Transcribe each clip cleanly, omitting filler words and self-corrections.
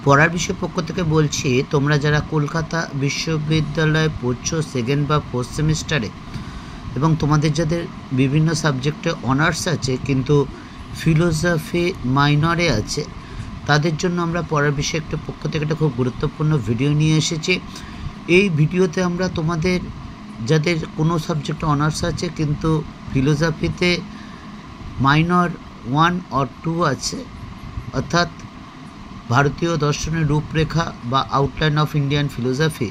পড়ার বিষয় পক্ষ থেকে বলছি, তোমরা যারা কলকাতা বিশ্ববিদ্যালয়ে পড়ছো সেকেন্ড বা ফোর্থ সেমিস্টারে এবং তোমাদের যাদের বিভিন্ন সাবজেক্টে অনার্স আছে কিন্তু ফিলোসফি মাইনরে আছে, তাদের জন্য আমরা পড়ার বিষয় একটা পক্ষ থেকে একটা খুব গুরুত্বপূর্ণ ভিডিও নিয়ে এসেছি। এই ভিডিওতে আমরা তোমাদের যাদের কোনো সাবজেক্টে অনার্স আছে কিন্তু ফিলোসফিতে মাইনর 1 or 2 আছে, অর্থাৎ ভারতীয় দর্শনের রূপরেখা বা আউটলাইন অফ ইন্ডিয়ান ফিলোসফি,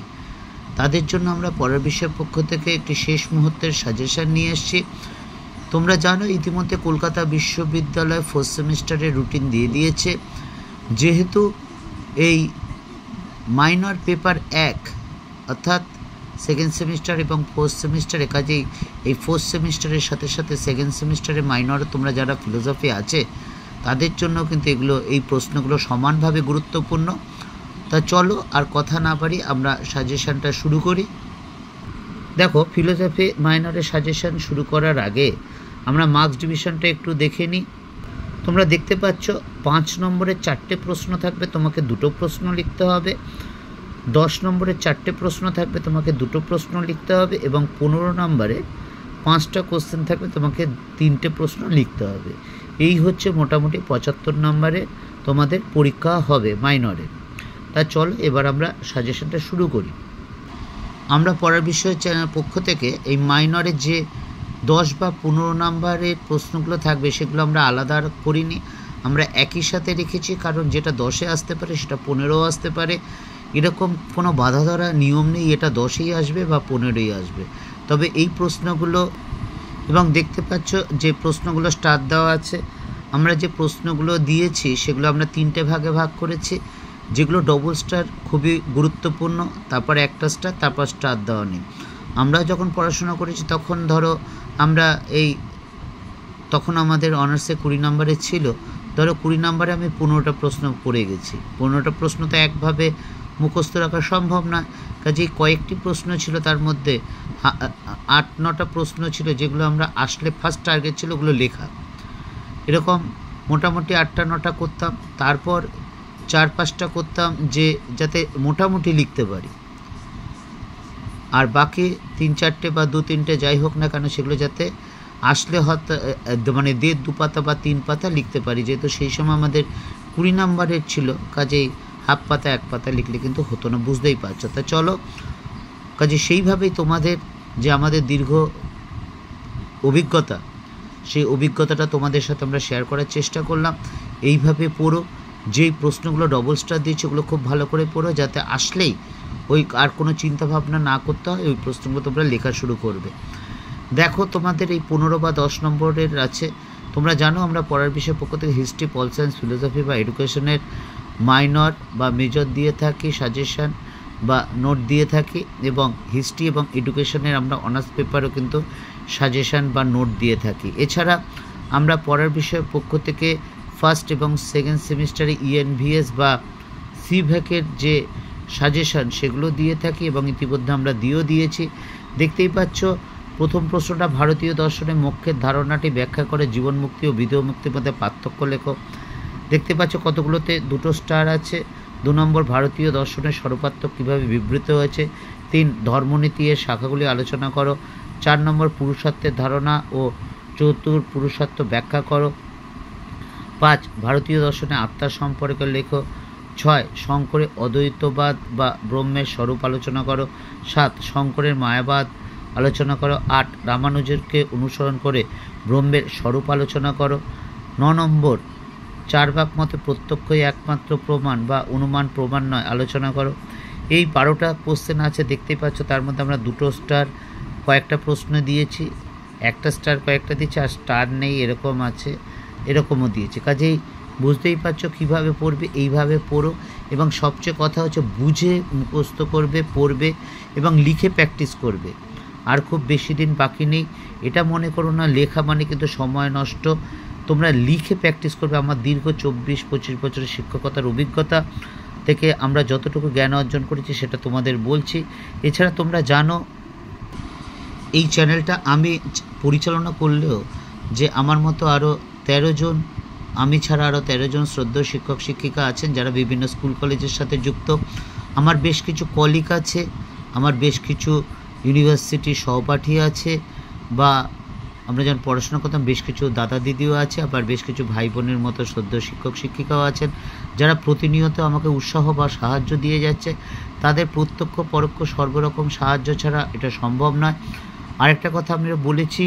তাদের জন্য আমরা পড়ার বিষয়ের পক্ষ থেকে একটি শেষ মুহূর্তের সাজেশান নিয়ে এসেছি। তোমরা জানো ইতিমধ্যে কলকাতা বিশ্ববিদ্যালয় ফোর্থ সেমিস্টারের রুটিন দিয়ে দিয়েছে। যেহেতু এই মাইনর পেপার 1 অর্থাৎ সেকেন্ড সেমিস্টার এবং ফোর্থ সেমিস্টারে, কাজেই এই ফোর্থ সেমিস্টারের সাথে সাথে সেকেন্ড সেমিস্টারে মাইনর তোমরা যারা ফিলোসফি আছে তাদের জন্য কিন্তু এই প্রশ্নগুলো সমানভাবে গুরুত্বপূর্ণ। তা চলো আর কথা না পারি আমরা সাজেশানটা শুরু করি। দেখো, ফিলোসফি মাইনরের সাজেশান শুরু করার আগে আমরা মার্কস ডিভিশনটা একটু দেখে নিই। তোমরা দেখতে পাচ্ছ 5 নম্বরের 4টে প্রশ্ন থাকবে, তোমাকে 2টো প্রশ্ন লিখতে হবে। 10 নম্বরের 4টে প্রশ্ন থাকবে, তোমাকে 2টো প্রশ্ন লিখতে হবে। এবং 15 নম্বরে 5টা কোশ্চেন থাকবে, তোমাকে 3টে প্রশ্ন লিখতে হবে। এই হচ্ছে মোটামুটি 75 নম্বরে তোমাদের পরীক্ষা হবে মাইনরে। তা চলো এবার আমরা সাজেশনটা শুরু করি। আমরা পড়ার বিষয় চ্যানেল পক্ষ থেকে এই মাইনরের যে 10 বা 15 নম্বরের প্রশ্নগুলো থাকবে সেগুলো আমরা আলাদা করিনি, আমরা একই সাথে রেখেছি। কারণ যেটা 10-এ আসতে পারে সেটা 15-ও আসতে পারে, এরকম কোনো বাধা ধরা নিয়ম নেই এটা 10-এই আসবে বা 15-এই আসবে। তবে এই প্রশ্নগুলো, এবং দেখতে পাচ্ছ যে প্রশ্নগুলো স্টার দেওয়া আছে, আমরা যে প্রশ্নগুলো দিয়েছি সেগুলো আমরা 3টে ভাগে ভাগ করেছি। যেগুলো ডবল স্টার খুবই গুরুত্বপূর্ণ, তারপর একটা স্টার, তারপর স্টার দেওয়া নেই। আমরা যখন পড়াশোনা করেছি তখন ধরো আমরা তখন আমাদের অনার্সে 20 নম্বরে ছিল, ধরো 20 নম্বরে আমি 15টা প্রশ্ন পড়ে গেছি। 15টা প্রশ্ন তো একভাবে মুখস্থ রাখা সম্ভব না, কাজেই কয়েকটি প্রশ্ন ছিল, তার মধ্যে 8-9টা প্রশ্ন ছিল যেগুলো আমরা আসলে ফার্স্ট টার্গেট ছিল ওগুলো লেখা। এরকম মোটামুটি 8টা-9টা করতাম, তারপর 4-5টা করতাম যে যাতে মোটামুটি লিখতে পারি, আর বাকি 3-4টে বা 2-3টে যাই হোক না কেন সেগুলো যাতে আসলে হয়তো মানে 1.5-2 পাতা বা 3 পাতা লিখতে পারি। যেহেতু সেই সময় আমাদের 20 নম্বরের ছিল, কাজেই হাফ পাতা 1 পাতা লিখলে কিন্তু হতো না, বুঝতেই পারছো। তা চলো, কাজে সেইভাবেই তোমাদের যে আমাদের দীর্ঘ অভিজ্ঞতা, সেই অভিজ্ঞতাটা তোমাদের সাথে আমরা শেয়ার করার চেষ্টা করলাম। এইভাবে পড়ো, যেই প্রশ্নগুলো ডবল স্টার দিয়েছে ওগুলো খুব ভালো করে পড়ো, যাতে আসলেই ওই আর কোনো চিন্তাভাবনা না করতে হয়, ওই প্রশ্নগুলো তোমরা লেখা শুরু করবে। দেখো, তোমাদের এই 15 বা 10 নম্বরের আছে। তোমরা জানো আমরা পড়ার বিষয় পক্ষ থেকে হিস্ট্রি, পল সায়েন্স, ফিলোসফি বা এডুকেশনের মাইনর বা মেজর দিয়ে থাকি, সাজেশান বা নোট দিয়ে থাকি, এবং হিস্ট্রি এবং এডুকেশনের আমরা অনার্স পেপারও কিন্তু সাজেশান বা নোট দিয়ে থাকি। এছাড়া আমরা পড়ার বিষয়ের পক্ষ থেকে ফার্স্ট এবং সেকেন্ড সেমিস্টারে ENVS বা সিভ্যাকের যে সাজেশান সেগুলো দিয়ে থাকি, এবং ইতিমধ্যে আমরা দিয়েছি। দেখতেই পাচ্ছ প্রথম প্রশ্নটা, ভারতীয় দর্শনে মোক্ষের ধারণাটি ব্যাখ্যা করে জীবন মুক্তি ও বিদেহ মুক্তির মধ্যে পার্থক্য লেখো। দেখতে পাচ্ছ কতগুলোতে 2টো স্টার আছে। 2 নম্বর, ভারতীয় দর্শনের স্বরূপাত্মক কীভাবে বিবৃত হয়েছে। 3, ধর্মনীতি এর শাখাগুলি আলোচনা করো। 4 নম্বর, পুরুষত্বের ধারণা ও চতুর্পুরুষত্ব ব্যাখ্যা করো। 5, ভারতীয় দর্শনে আত্মা সম্পর্কে লেখো। 6, শঙ্করের অদ্বৈতবাদ বা ব্রহ্মের স্বরূপ আলোচনা করো। 7, শঙ্করের মায়াবাদ আলোচনা করো। 8, রামানুজেরকে অনুসরণ করে ব্রহ্মের স্বরূপ আলোচনা করো। 9 নম্বর, চার্বাক মতে প্রত্যক্ষই একমাত্র প্রমাণ বা অনুমান প্রমাণ নয় আলোচনা করো। এই 12টা কোশ্চেন আছে, দেখতেই পাচ্ছ। তার মধ্যে আমরা 2টো স্টার কয়েকটা প্রশ্ন দিয়েছি, একটা স্টার কয়েকটা দিয়েছি, আর স্টার নেই এরকম আছে, এরকমও দিয়েছি। কাজেই বুঝতেই পারছো কীভাবে পড়বে। এইভাবে পড়ো, এবং সবচেয়ে কথা হচ্ছে বুঝে মুখস্থ করবে, পড়বে এবং লিখে প্র্যাকটিস করবে। আর খুব বেশি দিন বাকি নেই। এটা মনে করো না লেখা মানে কিন্তু সময় নষ্ট, তোমরা লিখে প্র্যাকটিস করবে। আমার দীর্ঘ 24-25 বছরের শিক্ষকতার অভিজ্ঞতা থেকে আমরা যতটুকু জ্ঞান অর্জন করেছি সেটা তোমাদের বলছি। এছাড়া তোমরা জানো এই চ্যানেলটা আমি পরিচালনা করলেও যে আমার মতো আরও 13 জন আমি ছাড়া আরও 13 জন শ্রদ্ধেয় শিক্ষক শিক্ষিকা আছেন যারা বিভিন্ন স্কুল কলেজের সাথে যুক্ত। আমার বেশ কিছু কলিগ আছে, আমার বেশ কিছু ইউনিভার্সিটির সহপাঠী আছে, বা আমরা যখন পড়াশোনা করতাম বেশ কিছু দাদা দিদিও আছে, আবার বেশ কিছু ভাই বোনের মতো শ্রদ্ধেয় শিক্ষক শিক্ষিকাও আছেন যারা প্রতিনিয়ত আমাকে উৎসাহ বা সাহায্য দিয়ে যাচ্ছে। তাদের প্রত্যক্ষ পরোক্ষ সর্বরকম সাহায্য ছাড়া এটা সম্ভব নয়। আরেকটা কথা আমরা বলেছি,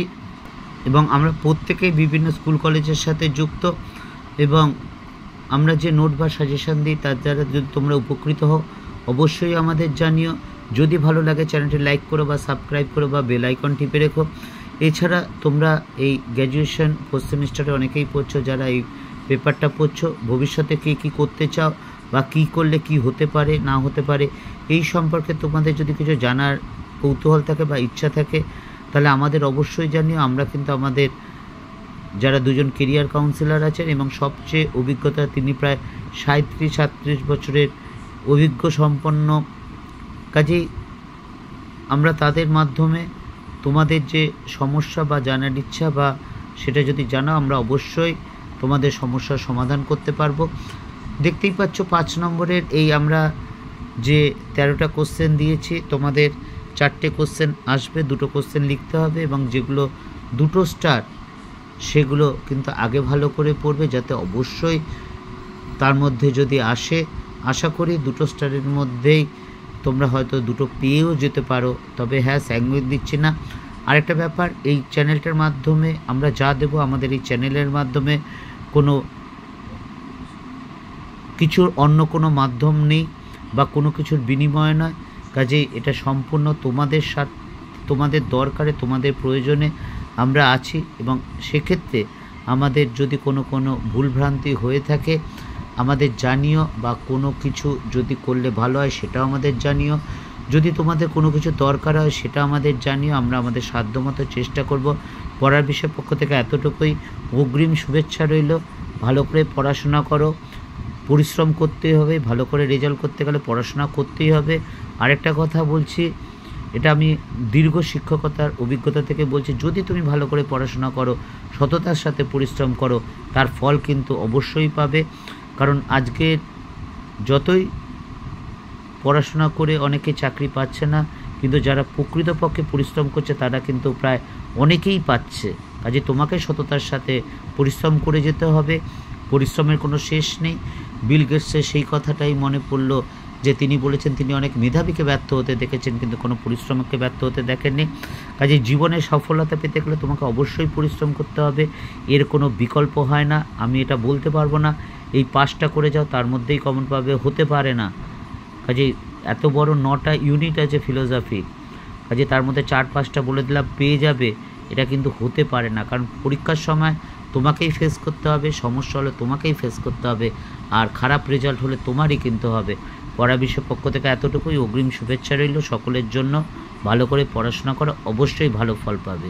এবং আমরা প্রত্যেকেই বিভিন্ন স্কুল কলেজের সাথে যুক্ত, এবং আমরা যে নোট বা সাজেশান দিই তার দ্বারা যদি তোমরা উপকৃত হও অবশ্যই আমাদের জানিও। যদি ভালো লাগে চ্যানেলটি লাইক করো বা সাবস্ক্রাইব করো বা বেল আইকন টিপে রেখো। এছাড়া তোমরা এই গ্র্যাজুয়েশন 4th সেমিস্টারে অনেকেই পড়ছো, যারা এই পেপারটা পড়ছো, ভবিষ্যতে কী করতে চাও বা কী করলে কি হতে পারে না হতে পারে এই সম্পর্কে তোমাদের যদি কিছু জানার কৌতূহল থাকে বা ইচ্ছা থাকে তাহলে আমাদের অবশ্যই জানিও। আমরা কিন্তু আমাদের যারা দুজন কেরিয়ার কাউন্সিলর আছেন এবং সবচেয়ে অভিজ্ঞতা, তিনি প্রায় 37-38 বছরের অভিজ্ঞ সম্পন্ন, কাজেই আমরা তাদের মাধ্যমে তোমাদের যে সমস্যা বা জানার ইচ্ছা বা সেটা যদি জানাও আমরা অবশ্যই তোমাদের সমস্যার সমাধান করতে পারবো। দেখতেই পাচ্ছ 5 নম্বরের এই আমরা যে 13টা কোশ্চেন দিয়েছি, তোমাদের 4টে কোশ্চেন আসবে, 2টো কোশ্চেন লিখতে হবে, এবং যেগুলো 2টো স্টার সেগুলো কিন্তু আগে ভালো করে পড়বে যাতে অবশ্যই তার মধ্যে যদি আসে, আশা করি 2টো স্টারের মধ্যেই তোমরা হয়তো 2টো পেয়েও যেতে পারো। তবে হ্যাঁ, স্যাঙ্গুইন দিচ্ছি না। আরেকটা ব্যাপার, এই চ্যানেলটার মাধ্যমে আমরা যা দেবো, আমাদের এই চ্যানেলের মাধ্যমে কোনো কিছুর অন্য কোনো মাধ্যম নেই বা কোনো কিছুর বিনিময় নয়। কাজেই এটা সম্পূর্ণ তোমাদের সাথে, তোমাদের দরকারে, তোমাদের প্রয়োজনে আমরা আছি, এবং সেক্ষেত্রে আমাদের যদি কোনো ভুলভ্রান্তি হয়ে থাকে আমাদের জানিও, বা কোনো কিছু যদি করলে ভালো হয় সেটাও আমাদের জানিও। যদি তোমাদের কোনো কিছু দরকার হয় সেটা আমাদের জানিও, আমরা আমাদের সাধ্যমতো চেষ্টা করব। পড়ার বিষয় পক্ষ থেকে এতটুকুই, অগ্রিম শুভেচ্ছা রইল। ভালো করে পড়াশোনা করো, পরিশ্রম করতে হবে, ভালো করে রেজাল্ট করতে গেলে পড়াশোনা করতেই হবে। আরেকটা কথা বলছি, এটা আমি দীর্ঘ শিক্ষকতার অভিজ্ঞতা থেকে বলছি, যদি তুমি ভালো করে পড়াশোনা করো, সততার সাথে পরিশ্রম করো, তার ফল কিন্তু অবশ্যই পাবে। কারণ আজকে যতই পড়াশোনা করে অনেকে চাকরি পাচ্ছে না, কিন্তু যারা প্রকৃতপক্ষে পরিশ্রম করছে তারা কিন্তু প্রায় অনেকেই পাচ্ছে। কাজে তোমাকে সততার সাথে পরিশ্রম করে যেতে হবে, পরিশ্রমের কোনো শেষ নেই। বিল গেটসের সেই কথাটাই মনে পড়ল যে তিনি বলেছেন তিনি অনেক মেধাবীকে ব্যর্থ হতে দেখেছেন কিন্তু কোনো পরিশ্রমকে ব্যর্থ হতে দেখেননি। কাজে জীবনে সফলতা পেতে গেলে তোমাকে অবশ্যই পরিশ্রম করতে হবে, এর কোনো বিকল্প হয় না। আমি এটা বলতে পারবো না এই 5টা করে যাও তার মধ্যেই কমন পাবে, হতে পারে না। কাজে এত বড় 9টা ইউনিট আছে ফিলোসফি, কাজে তার মধ্যে 4-5টা বলে দিলাম পেয়ে যাবে, এটা কিন্তু হতে পারে না। কারণ পরীক্ষার সময় তোমাকেই ফেস করতে হবে, সমস্যা হলে তোমাকেই ফেস করতে হবে, আর খারাপ রেজাল্ট হলে তোমারই কিন্তু হবে। পড়া বিষয় পক্ষ থেকে এতটুকুই, অগ্রিম শুভেচ্ছা রইল সকলের জন্য। ভালো করে পড়াশোনা করো, অবশ্যই ভালো ফল পাবে।